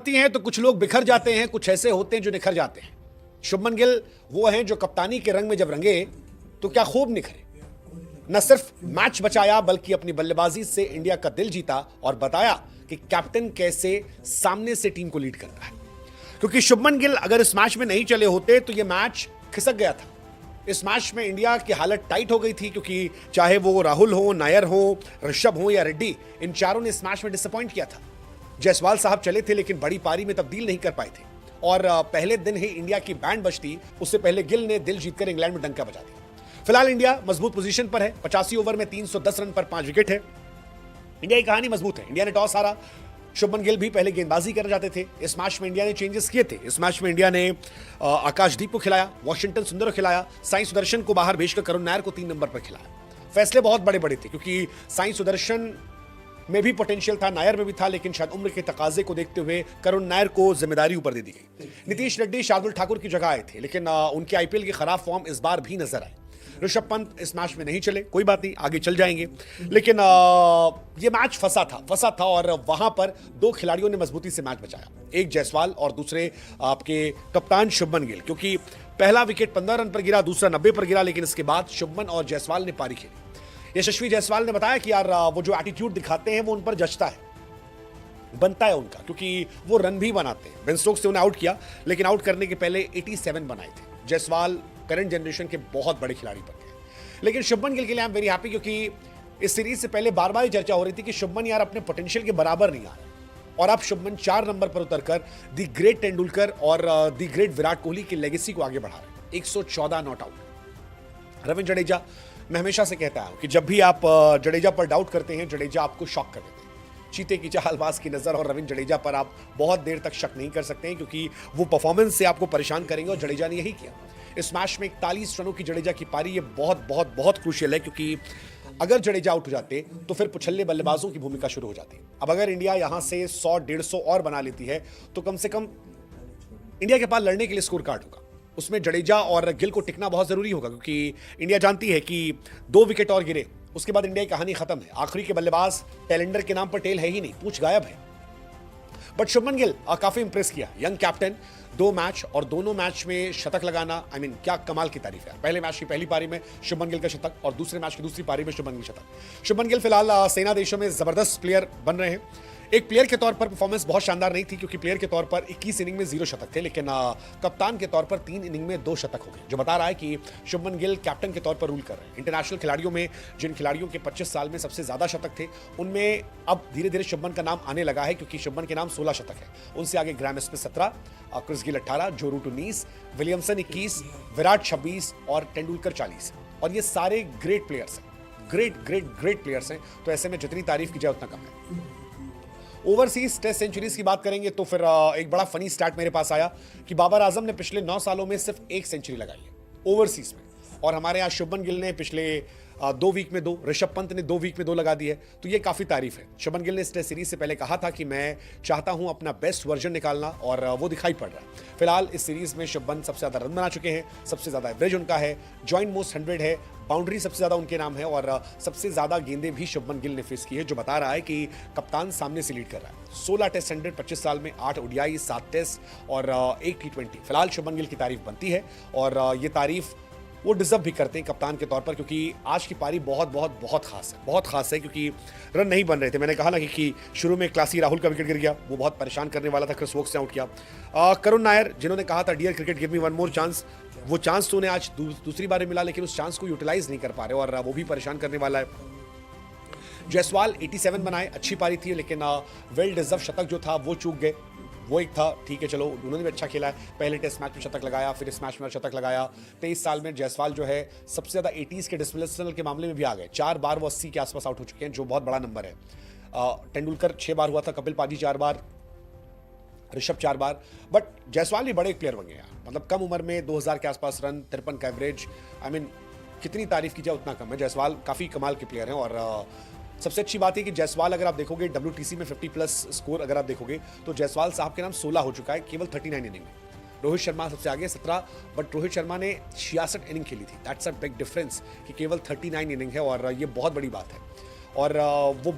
आती हैं तो कुछ लोग बिखर जाते हैं, कुछ ऐसे होते हैं जो निखर जाते हैं। शुभमन गिल वो हैं जो कप्तानी के रंग में जब रंगे तो क्या खूब निखरे। न सिर्फ मैच बचाया बल्कि अपनी बल्लेबाजी से इंडिया का दिल जीता और बताया कि कैप्टन कैसे सामने से टीम को लीड करता है। क्योंकि शुभमन गिल अगर इस मैच में नहीं चले होते तो यह मैच खिसक गया था। इस मैच में इंडिया की हालत टाइट हो गई थी, क्योंकि चाहे वो राहुल हो, नायर हो, ऋषभ हो या रेड्डी, इन चारों ने इस मैच में डिसअपॉइंट किया था। जायसवाल साहब चले थे लेकिन बड़ी पारी में तब्दील नहीं कर पाए थे और पहले दिन ही इंडिया की बैंड बजती उससे पहले गिल ने दिल जीतकर इंग्लैंड में डंका बजा दिया। फिलहाल इंडिया मजबूत पोजीशन पर है। 85 ओवर में 310 रन पर 5 विकेट है। इंडिया की कहानी मजबूत है। इंडिया ने टॉस हारा। शुभमन गिल भी पहले गेंदबाजी करना चाहते थे। इस मैच में इंडिया ने चेंजेस किए थे। इस मैच में इंडिया ने आकाशदीप को खिलाया, वॉशिंगटन सुंदर को खिलाया, साई सुदर्शन को बाहर भेजकर करुण नायर को 3 नंबर पर खिलाया। फैसले बहुत बड़े बड़े थे क्योंकि साई सुदर्शन में भी पोटेंशियल था, नायर में भी था, लेकिन शायद उम्र के तकाजे को देखते हुए करुण नायर को जिम्मेदारी ऊपर दे दी गई। नीतीश रेड्डी शार्दुल ठाकुर की जगह आए थे, लेकिन उनके आईपीएल की खराब फॉर्म इस बार भी नजर आई। ऋषभ पंत इस मैच में नहीं चले, कोई बात नहीं, आगे चल जाएंगे। लेकिन ये मैच फंसा था और वहां पर 2 खिलाड़ियों ने मजबूती से मैच बचाया, एक जायसवाल और दूसरे आपके कप्तान शुभमन गिल। क्योंकि पहला विकेट 15 रन पर गिरा, दूसरा 90 पर गिरा, लेकिन इसके बाद शुभमन और जायसवाल ने पारी खेली। यशस्वी जायसवाल ने बताया कि यार वो जो एटीट्यूड दिखाते हैं वो उन पर जचता है, बनता है उनका, क्योंकि वो रन भी बनाते हैं। बेन स्टोक्स से उन्हें आउट किया, लेकिन आउट करने के पहले 87 बनाए थे। जायसवाल करंट जनरेशन के बहुत बड़े खिलाड़ी बन गए। लेकिन शुभमन गिल के लिए आई एम वेरी हैप्पी, क्योंकि इस सीरीज से पहले बार बार चर्चा हो रही थी कि शुभमन यार अपने पोटेंशियल के बराबर नहीं आ रहे, और अब शुभमन 4 नंबर पर उतरकर दी ग्रेट तेंदुलकर और दी ग्रेट विराट कोहली की लेगेसी को आगे बढ़ा रहे हैं। 114 नॉट आउट। रविंद्र जडेजा, मैं हमेशा से कहता हूं कि जब भी आप जडेजा पर डाउट करते हैं, जडेजा आपको शॉक कर देते हैं। चीते की चालबाज की नजर और रविंद्र जडेजा पर आप बहुत देर तक शक नहीं कर सकते हैं, क्योंकि वो परफॉर्मेंस से आपको परेशान करेंगे और जडेजा ने यही किया। इस मैच में 41 रनों की जडेजा की पारी, ये बहुत बहुत बहुत क्रूशियल है, क्योंकि अगर जडेजा आउट हो जाते तो फिर पुछल्ले बल्लेबाजों की भूमिका शुरू हो जाती। अब अगर इंडिया यहां से 100-150 और बना लेती है तो कम से कम इंडिया के पास लड़ने के लिए स्कोर कार्ड होगा। उसमें जडेजा और गिल को टिकना बहुत जरूरी होगा, क्योंकि इंडिया जानती है कि 2 विकेट और गिरे उसके बाद इंडिया की कहानी खत्म है। आखिरी के बल्लेबाज टेलेंडर के नाम पर टेल है ही नहीं, पूछ गायब है। बट शुभमन गिल काफी इंप्रेस किया। यंग कैप्टन, 2 मैच और दोनों मैच में शतक लगाना, आई मीन क्या कमाल की तारीफ है। पहले मैच की पहली पारी में शुभमन गिल का शतक और दूसरे मैच की दूसरी पारी में शुभमन गिल शतक। शुभमन गिल फिलहाल सेना देशों में जबरदस्त प्लेयर बन रहे हैं। एक प्लेयर के तौर पर परफॉर्मेंस बहुत शानदार नहीं थी, क्योंकि प्लेयर के तौर पर 21 इनिंग में 0 शतक थे, लेकिन कप्तान के तौर पर 3 इनिंग में 2 शतक हो गए, जो बता रहा है कि शुभमन गिल कैप्टन के तौर पर रूल कर रहे हैं। इंटरनेशनल खिलाड़ियों में जिन खिलाड़ियों के 25 साल में सबसे ज्यादा शतक थे, उनमें अब धीरे धीरे शुभमन का नाम आने लगा है, क्योंकि शुभमन के नाम 16 शतक है। उनसे आगे ग्राम स्मिथ 17, क्रिस गिल 18, जो रूट 19, विलियमसन 21, विराट 26 और तेंदुलकर 40। और ये सारे ग्रेट प्लेयर्स हैं, ग्रेट प्लेयर्स हैं। तो ऐसे में जितनी तारीफ की जाए उतना कम है। ओवरसीज टेस्ट सेंचुरीज की बात करेंगे तो फिर एक बड़ा फनी स्टैट मेरे पास आया कि बाबर आजम ने पिछले 9 सालों में सिर्फ 1 सेंचुरी लगाई है ओवरसीज में, और हमारे यहाँ शुभमन गिल ने पिछले 2 वीक में 2, ऋषभ पंत ने 2 वीक में 2 लगा दी है। तो ये काफी तारीफ है। शुभमन गिल ने इस टेस्ट सीरीज से पहले कहा था कि मैं चाहता हूं अपना बेस्ट वर्जन निकालना, और वो दिखाई पड़ रहा है। फिलहाल इस सीरीज में शुभमन सबसे ज्यादा रन बना चुके हैं, सबसे ज्यादा एवरेज उनका है, जॉइंट मोस्ट 100 है, बाउंड्री सबसे ज्यादा उनके नाम है, और सबसे ज्यादा गेंदें भी शुभमन गिल ने फेस की है, जो बता रहा है कि कप्तान सामने से लीड कर रहा है। 16 टेस्ट 100 25 साल में, 8 ओडीआई, 7 टेस्ट और 1 T20। फिलहाल शुभमन गिल की तारीफ बनती है, और ये तारीफ वो डिजर्व भी करते हैं कप्तान के तौर पर, क्योंकि आज की पारी बहुत खास है, क्योंकि रन नहीं बन रहे थे। मैंने कहा ना कि शुरू में क्लासी राहुल का विकेट गिर गया, वो बहुत परेशान करने वाला था, क्रिस वोक्स ने आउट किया। करुण नायर, जिन्होंने कहा था dear cricket give me one more chance, वो चांस तो उन्हें आज दूसरी बार मिला, लेकिन उस चांस को यूटिलाइज नहीं कर पा रहे, और वो भी परेशान करने वाला है। जायसवाल 87 बनाए, अच्छी पारी थी, लेकिन वेल डिजर्व शतक जो था वो चूक गए। वो एक था, ठीक है चलो, उन्होंने भी अच्छा खेला है। पहले टेस्ट मैच में शतक लगाया, फिर इस मैच में शतक लगाया। 23 साल में जायसवाल जो है सबसे ज्यादा 80s के डिस्प्लेसमेंट के मामले में भी आ गए। 4 बार वो 80 के आसपास आउट हो चुके हैं, जो बहुत बड़ा नंबर है। तेंदुलकर 6 बार हुआ था, कपिल पाजी 4 बार, ऋषभ 4 बार। बट जायसवाल भी बड़े प्लेयर बन गए यार, मतलब कम उम्र में 2000 के आसपास रन, 53 का एवरेज। आई मीन कितनी तारीफ की जाए उतना कम है। जायसवाल काफी कमाल के प्लेयर हैं, और सबसे अच्छी बात है कि जायसवाल अगर आप देखोगे WTC में 50+ स्कोर अगर आप देखोगे तो जायसवाल साहब के नाम 16 हो चुका है केवल 39 इनिंग में। रोहित शर्मा सबसे आगे 17, बट रोहित शर्मा ने 66 इनिंग खेली थी। दैट्स अ बिग डिफरेंस कि केवल 39 इनिंग है, और ये बहुत बड़ी बात है। और वो